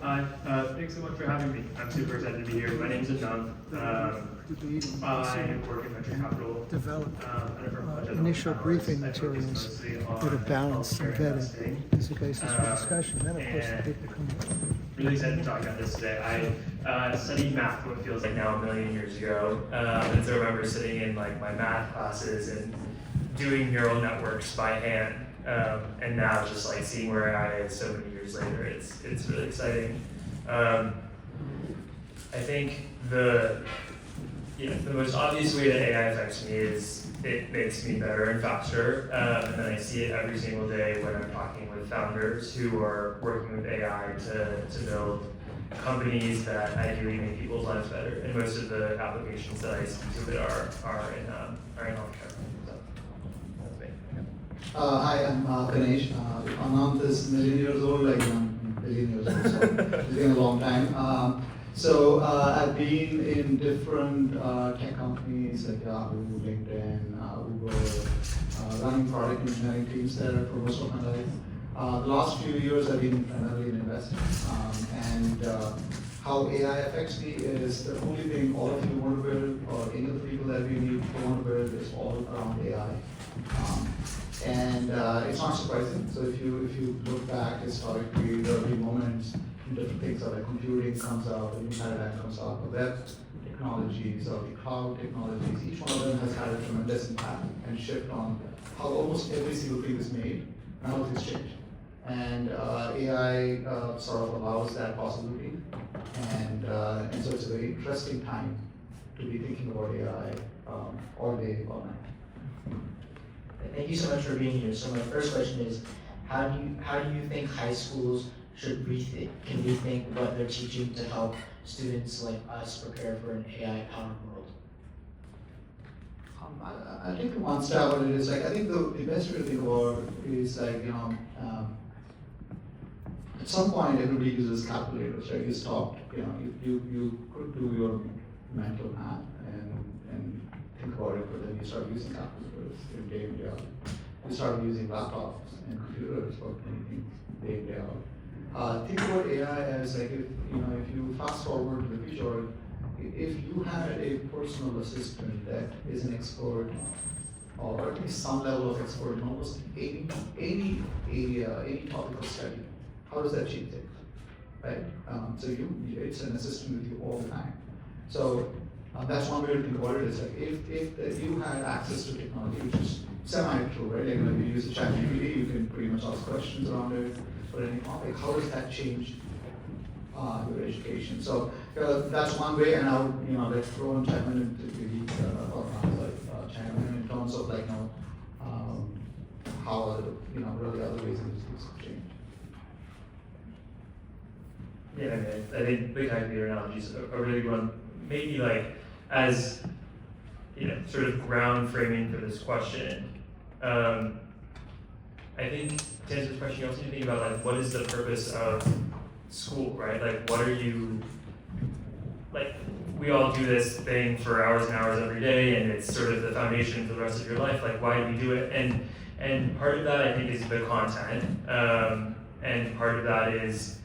Hi, thanks so much for having me. I'm super excited to be here. My name's Anant. I work in venture capital. Develop initial briefing materials that are balanced and vetted as a basis for discussion. Then, of course, the people come. Really excited to talk about this today. I studied math what feels like now a million years ago, and so I remember sitting in like my math classes and doing neural networks by hand. And now just like seeing where AI is so many years later, it's really exciting. I think the most obvious way that AI affects me is it makes me better and faster, and then I see it every single day when I'm talking with founders who are working with AI to build companies that ideally make people's lives better. And most of the applications that I speak to it are in healthcare. Hi, I'm Ganesh. Anant is a million years old, like I'm a billion years old, so it's been a long time. So I've been in different tech companies like Yahoo, LinkedIn, Uber, running product engineering teams there for most of my life. The last few years I've been primarily in investing. And how AI affects me is the only thing all of you want to build, or any of the people that we need to want to build, is all around AI. And it's not surprising. So if you look back historically, there will be moments when different things like computing comes out, a new paradigm comes out, the web technologies or the cloud technologies. Each one of them has had a tremendous impact and shift on how almost every single thing is made and how things change. And AI sort of allows that possibility. And so it's a very interesting time to be thinking about AI all day, all night. Thank you so much for being here. So my first question is, how do you think high schools can rethink what they're teaching to help students like us prepare for an AI-powered world? I think one step on it is like, I think the best way to think about it is like, at some point everybody uses calculators, right? You stopped, you could do your mental math and think about it, but then you start using calculators in day in, day out. You start using laptops and computers for many things day in, day out. Think about AI as like, if you fast forward to the future, if you had a personal assistant that is an expert, or at least some level of expert in almost any area, any topic of study, how does that change things, right? So it's an assistant with you all the time. So that's one way to think about it. Is like if you had access to technology, which is semi-true, right? Like when you use a ChatGPT, you can pretty much ask questions around it for any topic. How does that change your education? So that's one way, and I'll let Rohan chime in chime in terms of like how really other ways in which things have changed. Yeah, I mean, I think the calculator analogy is a really good one. Maybe like as sort of ground framing for this question. I think to answer this question, you also need to think about like what is the purpose of school, right? Like what are you like? We all do this thing for hours and hours every day, and it's sort of the foundation for the rest of your life. Like why do we do it? And part of that I think is the content, and part of that is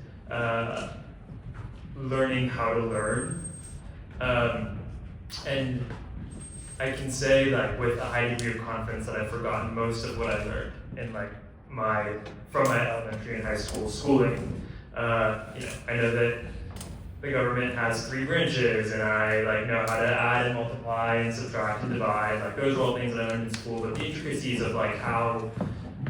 learning how to learn. And I can say like with a high degree of confidence that I've forgotten most of what I learned in like from my elementary and high school schooling. I know that the government has 3 branches, and I like know how to add and multiply and subtract and divide. Like those are all things that I learned in school, but the intricacies of like how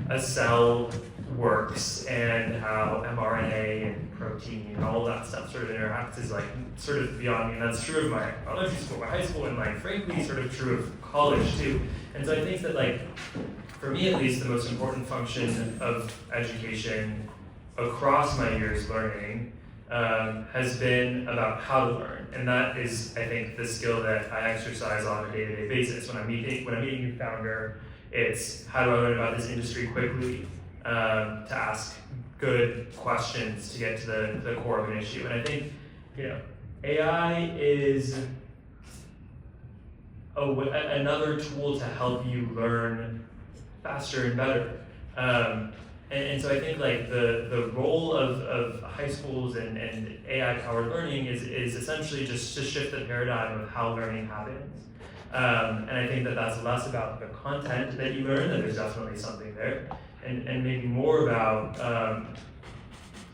a cell works and how mRNA and protein and all that stuff sort of interacts is like sort of beyond me. And that's true of my elementary school, my high school, and like frankly sort of true of college too. And so I think that like, for me at least, the most important function of education across my years learning has been about how to learn. And that is, I think, the skill that I exercise on a day-to-day basis. When I'm meeting a new founder, it's how do I learn about this industry quickly, to ask good questions to get to the core of an issue. And I think, AI is another tool to help you learn faster and better. And so I think like the role of high schools and AI powered learning is essentially just to shift the paradigm of how learning happens. And I think that that's less about the content that you learn, and there's definitely something there, and maybe more about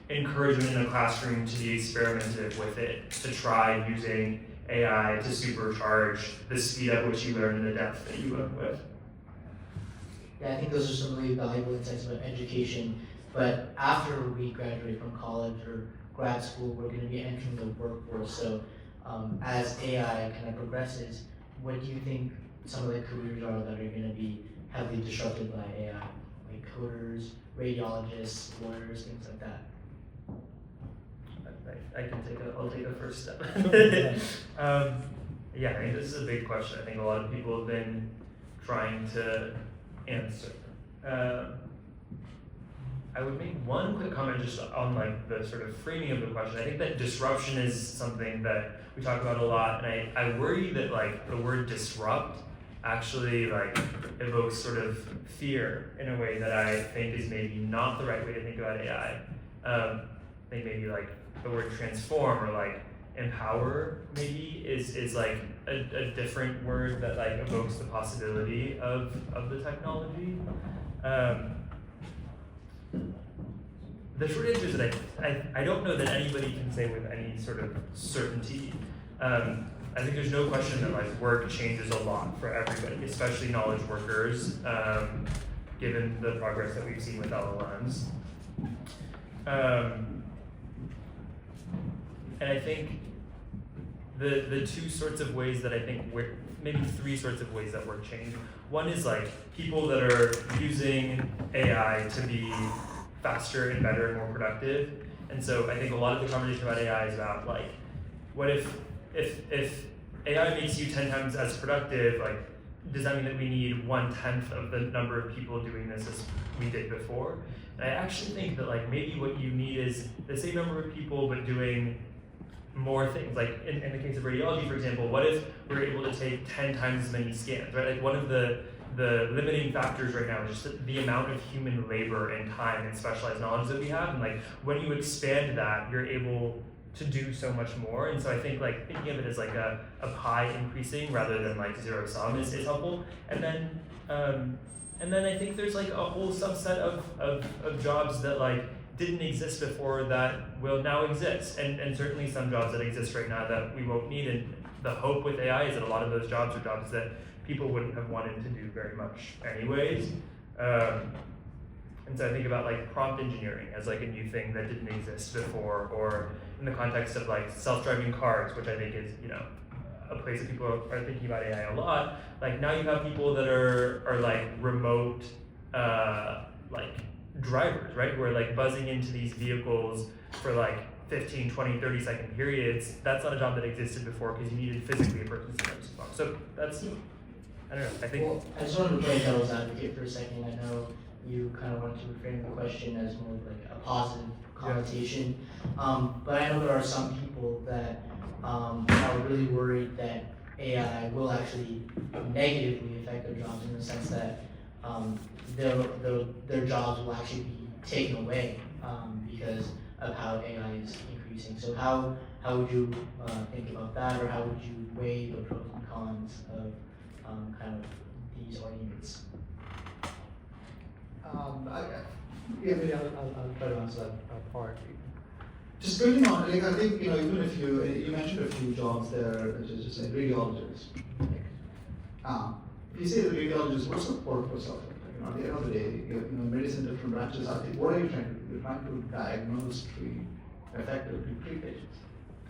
encouragement in the classroom to be experimentative with it, to try using AI to supercharge the speed at which you learn and the depth that you learn with. Yeah, I think those are some really valuable insights about education. But after we graduate from college or grad school, we're going to be entering the workforce. So as AI kind of progresses, what do you think some of the careers are that are going to be heavily disrupted by AI? Like coders, radiologists, lawyers, things like that. I'll take a first step. Yeah, I mean, this is a big question. I think a lot of people have been trying to answer. I would make one quick comment just on like the sort of framing of the question. I think that disruption is something that we talk about a lot, and I worry that like the word disrupt actually like evokes sort of fear in a way that I think is maybe not the right way to think about AI. I think maybe like the word transform or like empower maybe is like a different word that like evokes the possibility of the technology. The short answer is that I don't know that anybody can say with any sort of certainty. I think there's no question that like work changes a lot for everybody, especially knowledge workers, given the progress that we've seen with LLMs. And I think the two sorts of ways that I think maybe three sorts of ways that work change. One is like people that are using AI to be faster and better and more productive. And so I think a lot of the conversation about AI is about like, what if AI makes you 10 times as productive, like, does that mean that we need 1/10 of the number of people doing this as we did before? And I actually think that like maybe what you need is the same number of people but doing more things. Like in the case of radiology, for example, what if we're able to take 10 times as many scans, right? Like one of the limiting factors right now is just the amount of human labor and time and specialized knowledge that we have. And like when you expand that, you're able to do so much more. And so I think like thinking of it as like a pie increasing rather than like zero sum is helpful. And then I think there's like a whole subset of jobs that like didn't exist before that will now exist. And certainly some jobs that exist right now that we won't need. And the hope with AI is that a lot of those jobs are jobs that people wouldn't have wanted to do very much anyways. And so I think about like prompt engineering as like a new thing that didn't exist before, or in the context of like self-driving cars, which I think is, you know, a place that people are thinking about AI a lot. Like now you have people that are like remote like drivers, right? Who are like buzzing into these vehicles for like 15, 20, 30 second periods. That's not a job that existed before because you needed physically a person to drive so long. So that's, I don't know, I think. Well, I just wanted to play devil's advocate for a second. I know you kind of wanted to reframe the question as more of like a positive connotation. But I know there are some people that are really worried that AI will actually negatively affect their jobs in the sense that their jobs will actually be taken away because of how AI is increasing. So how would you think about that, or how would you weigh the pros and cons of kind of these arguments? Maybe I'll try to answer that part. Just building on, like I think, you know, even if you mentioned a few jobs there, which is just like radiologists. If you say the radiologist, what's the purpose of it? Like, you know, at the end of the day, you know, medicine, different branches, I think, what are you trying to do? You're trying to diagnose, treat, effectively treat patients.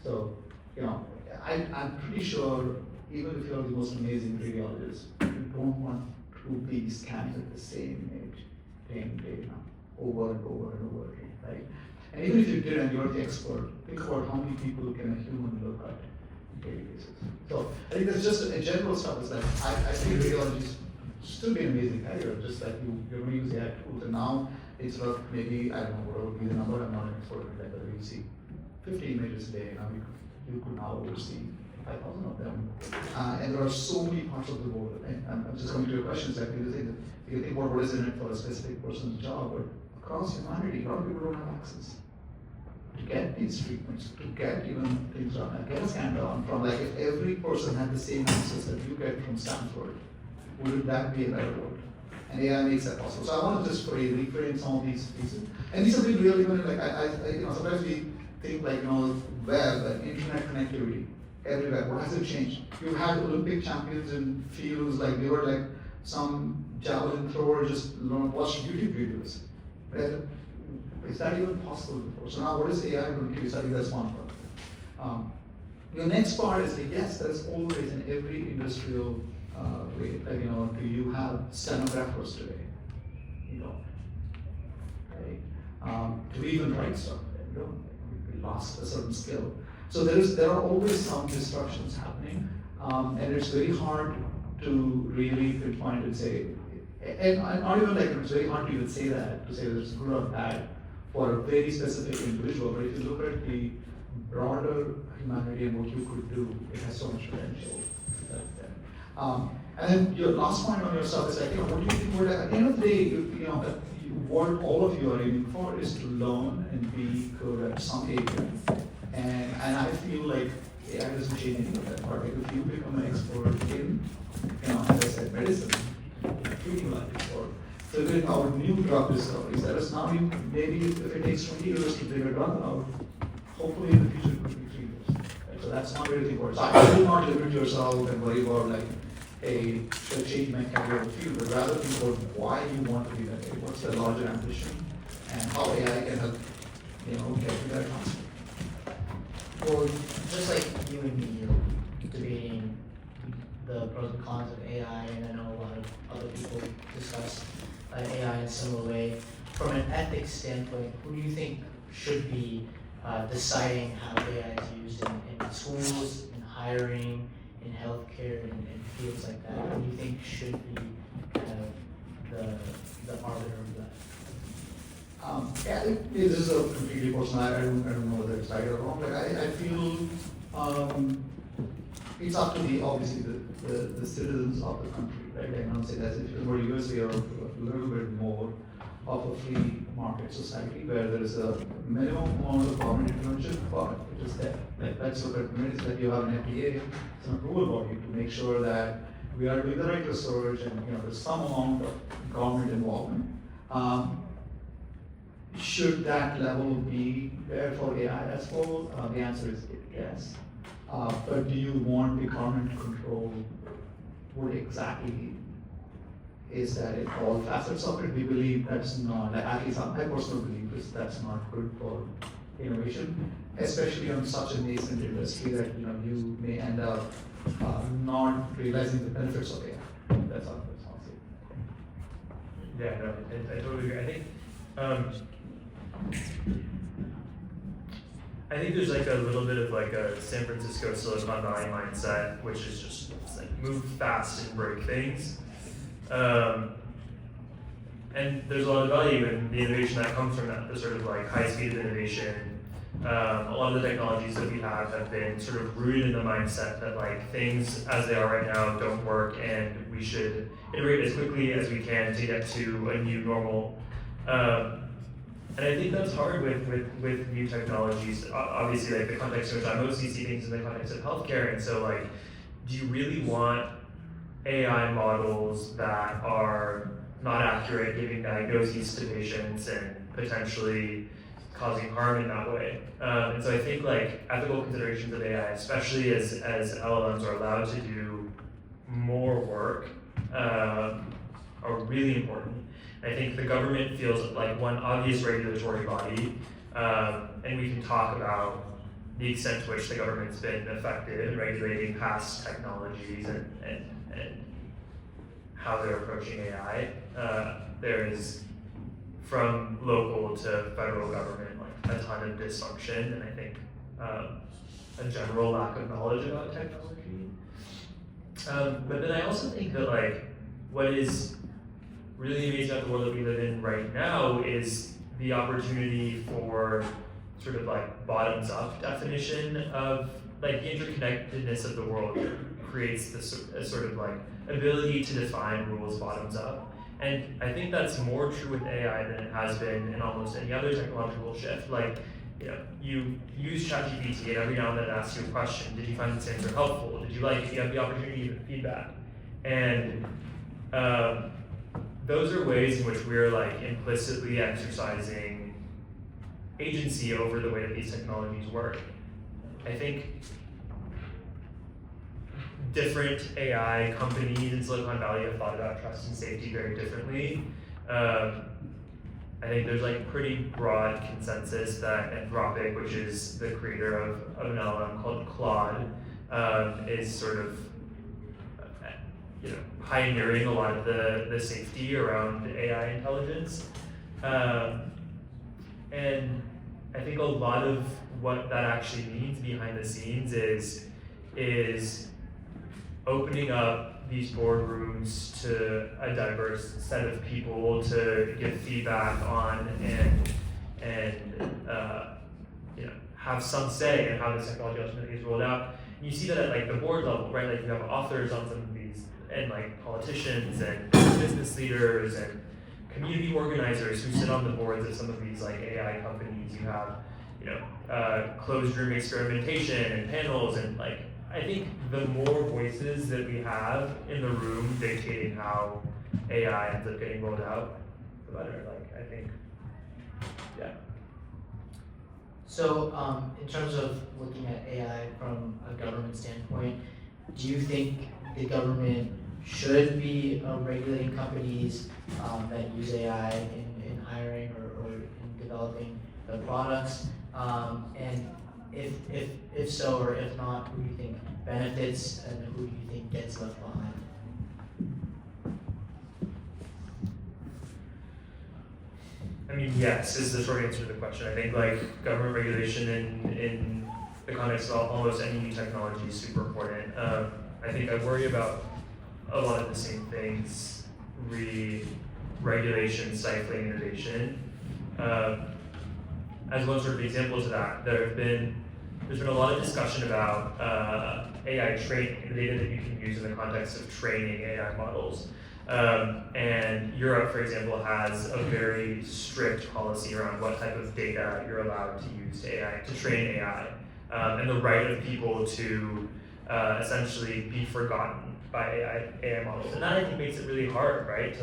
So, you know, I'm pretty sure even if you're the most amazing radiologist, you don't want to be scanned at the same age, day and day now, over and over and over again, right? And even if you did and you're the expert, think about how many people can a human look at on a daily basis. So I think that's just a general stuff. Is like I think radiology still be an amazing career, just like you're going to use AI tools, and now it's sort of maybe, I don't know what would be the number, I'm not an expert in that, whether you see 50 images a day, now you could now oversee 5,000 of them. And there are so many parts of the world, and I'm just coming to your questions, like you think what is in it for a specific person's job, but across humanity, a lot of people don't have access to get these treatments, to get even things done, get a scan done from, like, if every person had the same access that you get from Stanford, wouldn't that be a better world? And AI makes that possible. So I want to just reframe some of these pieces. And these are really, like, sometimes we think, like, web and internet connectivity everywhere. What has it changed? You had Olympic champions in fields, like, they were like some javelin thrower just watched YouTube videos. Right? Is that even possible before? So now what is AI going to do? So I think that's one part. The next part is like, yes, there's always in every industrial way, like, do you have stenographers today? You don't. Right? Do we even write stuff? We don't. We lost a certain skill. So there are always some disruptions happening, and it's very hard to really pinpoint and say, and not even like it's very hard to even say that, to say that it's good or bad for a very specific individual. But if you look at the broader humanity and what you could do, it has so much potential. And then your last point on your stuff is like, what do you think? At the end of the day, what all of you are aiming for is to learn and be good at some area. And I feel like AI doesn't change any of that part. Like if you become an expert in, as I said, medicine, treating life, or figuring out new drug discoveries, that is now maybe if it takes 20 years to figure a drug out, hopefully in the future it could be 3 years. Right? So that's not really important. So I do not limit yourself and worry about like, hey, should I change my career field, but rather think about why you want to be that way. What's the larger ambition, and how AI can help, get to that concept. Well, just like you and me, you're debating the pros and cons of AI, and I know a lot of other people discuss AI in a similar way. From an ethics standpoint, who do you think should be deciding how AI is used in schools, in hiring, in healthcare, and fields like that? Who do you think should be kind of the arbiter of that? This is a completely personal. I don't know whether it's right or wrong. Like I feel it's up to obviously the citizens of the country, right? I can say that if it were US, we are a little bit more of a free market society where there is a minimum amount of government intervention, but it is there. Like let's look at minutes that you have an FDA, it's an approval body to make sure that we are doing the right research and there's some amount of government involvement. Should that level be there for AI as well? The answer is yes. But do you want the government to control what exactly is that in all facets of it? We believe that's not, at least my personal belief is that's not good for innovation, especially on such a nascent industry that you may end up not realizing the benefits of AI. That's all. Yeah, no, I totally agree. I think there's like a little bit of like a San Francisco Silicon Valley mindset, which is just like move fast and break things. And there's a lot of value in the innovation that comes from that, the sort of like high speed of innovation. A lot of the technologies that we have been sort of rooted in the mindset that like things as they are right now don't work, and we should iterate as quickly as we can to get to a new normal. And I think that's hard with new technologies. Obviously, like the context in which I mostly see things in the context of healthcare, and so like, do you really want AI models that are not accurate, giving diagnoses to patients and potentially causing harm in that way? And so I think like ethical considerations of AI, especially as LLMs are allowed to do more work, are really important. I think the government feels like one obvious regulatory body, and we can talk about the extent to which the government's been effective in regulating past technologies and how they're approaching AI. There is, from local to federal government, like a ton of dysfunction, and I think a general lack of knowledge about technology. But then I also think that like what is really amazing about the world that we live in right now is the opportunity for sort of like bottoms up definition of like the interconnectedness of the world creates this sort of like ability to define rules bottoms up. And I think that's more true with AI than it has been in almost any other technological shift. Like, you use ChatGPT and every now and then it asks you a question. Did you find this answer helpful? Did you like it? You have the opportunity to give feedback. And those are ways in which we're like implicitly exercising agency over the way that these technologies work. I think different AI companies in Silicon Valley have thought about trust and safety very differently. I think there's like pretty broad consensus that Anthropic, which is the creator of an LLM called Claude, is sort of pioneering a lot of the safety around AI intelligence. And I think a lot of what that actually means behind the scenes is opening up these boardrooms to a diverse set of people to give feedback on and have some say in how this technology ultimately is rolled out. And you see that at like the board level, right? Like you have authors on some of these, and like politicians and business leaders and community organizers who sit on the boards of some of these like AI companies. You have closed room experimentation and panels, and like I think the more voices that we have in the room dictating how AI ends up getting rolled out, the better. Like I think, yeah. So in terms of looking at AI from a government standpoint, do you think the government should be regulating companies that use AI in hiring or in developing the products? And if so or if not, who do you think benefits and who do you think gets left behind? I mean, yes, is the short answer to the question. I think like government regulation in the context of almost any new technology is super important. I think I worry about a lot of the same things, regulation, stifling innovation. As one sort of example to that, there's been a lot of discussion about AI training, the data that you can use in the context of training AI models. And Europe, for example, has a very strict policy around what type of data you're allowed to use to train AI, and the right of people to essentially be forgotten by AI models. And that I think makes it really hard, right,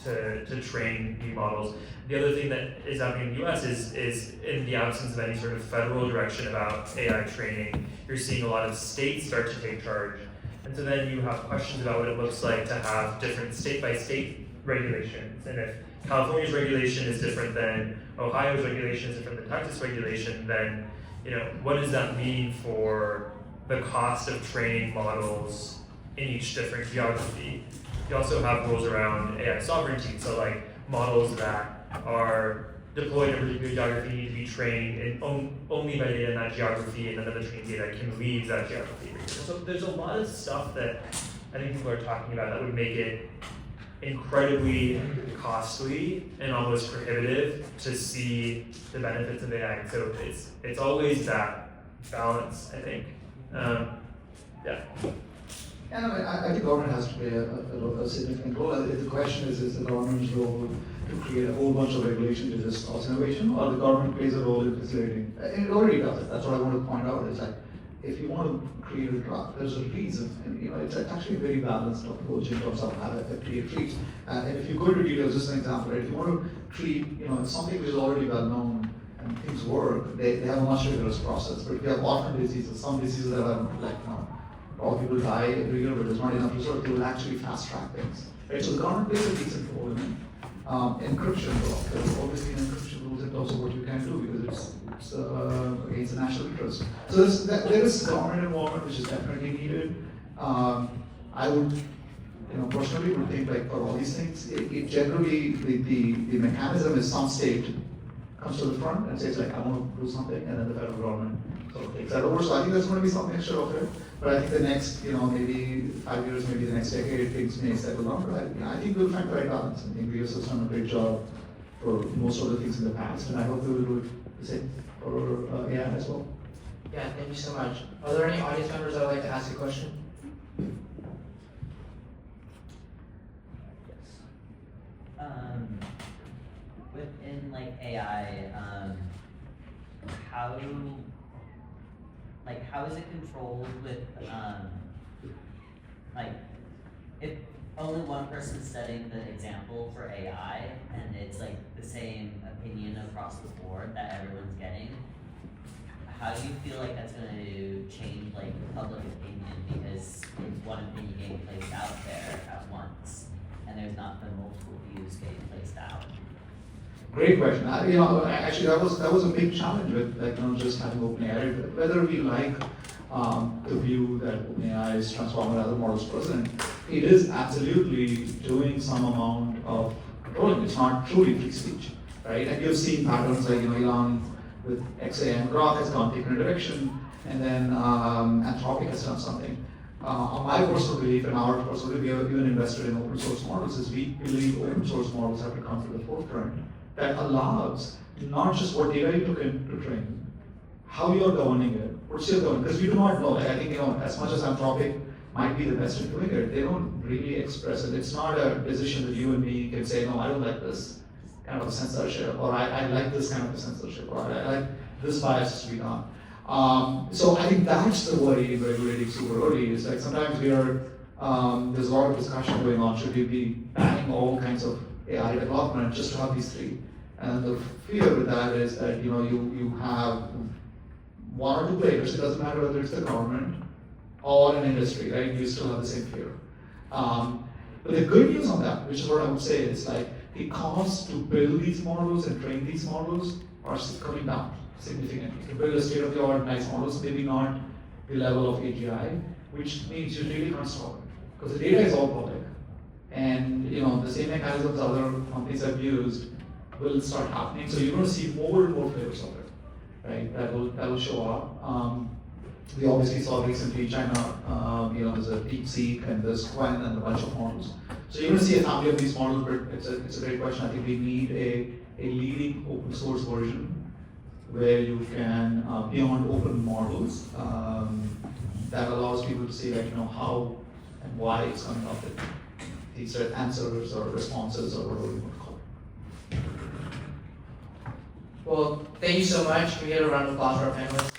to train new models. The other thing that is happening in the US is in the absence of any sort of federal direction about AI training, you're seeing a lot of states start to take charge. And so then you have questions about what it looks like to have different state-by-state regulations. And if California's regulation is different than Ohio's regulation is different than Texas regulation, then what does that mean for the cost of training models in each different geography? You also have rules around AI sovereignty, so like models that are deployed in a particular geography need to be trained only by data in that geography, and none of the training data can leave that geography. So there's a lot of stuff that I think people are talking about that would make it incredibly costly and almost prohibitive to see the benefits of AI. So it's always that balance, I think. Yeah. And I think government has to play a significant role. The question is the government's role to create a whole bunch of regulation to just cause innovation, or the government plays a role in facilitating. And it already does it. That's what I want to point out. Is like, if you want to create a drug, there's a reason. And it's actually a very balanced approach in terms of how to create treats. And if you go into details, just an example, right? If you want to treat, something which is already well known and things work, they have a much rigorous process. But if you have orphan diseases, some diseases that are like, all people die every year, but there's not enough research, they will actually fast track things. Right? So the government plays a decent role in encryption. There's obviously encryption rules in terms of what you can do because it's against the national interest. So there is government involvement which is definitely needed. I would, personally would think like for all these things, it generally the mechanism is some state comes to the front and says like I want to do something, and then the federal government sort of takes that over. So I think there's going to be some mixture of it. But I think the next, maybe 5 years, maybe the next decade, things may settle down. But I think we'll find the right balance. I think we have done a great job for most of the things in the past, and I hope we will do the same for AI as well. Yeah, thank you so much. Are there any audience members that would like to ask a question? Yes. like AI, how is it controlled with, like, if only one person's setting the example for AI and it's like the same opinion across the board that everyone's getting, how do you feel like that's going to change like public opinion, because it's one opinion getting placed out there at once and there's not the multiple views getting placed out? Great question. Actually, that was a big challenge with just having OpenAI. Whether we like the view that OpenAI is transforming other models present, it is absolutely doing some amount of controlling. It's not truly free speech, right? And you've seen patterns like Elon with XA and Grok has taken a direction, and then Anthropic has done something. My personal belief and our personal belief, we have even invested in open source models, is we believe open source models have to come to the forefront that allows not just what data you took in to train, how you're governing it, what's your governance, because we do not know. Like, I think, as much as Anthropic might be the best in doing it, they don't really express it. It's not a decision that you and me can say, no, I don't like this kind of a censorship, or I like this kind of a censorship, or I like this bias to be done. So I think that's the worry in regulating super early, is like sometimes we are, there's a lot of discussion going on, should we be banning all kinds of AI development just to have these three? And the fear with that is that you have one or two players, it doesn't matter whether it's the government or an industry, right? You still have the same fear. But the good news on that, which is what I would say, is like the cost to build these models and train these models are coming down significantly. To build a state-of-the-art nice models, maybe not the level of AGI, which means you really can't stop it, because the data is all public. And the same mechanisms other companies have used will start happening. So you're going to see more and more flavors of it, right? That will show up. We obviously saw recently China, there's a DeepSeek and there's Quen and a bunch of models. So you're going to see a family of these models, but it's a great question. I think we need a leading open source version where you can, beyond open models, that allows people to see how and why it's coming up with these answers or responses or whatever you want to call it. Well, thank you so much. Can we get a round of applause for our panelists?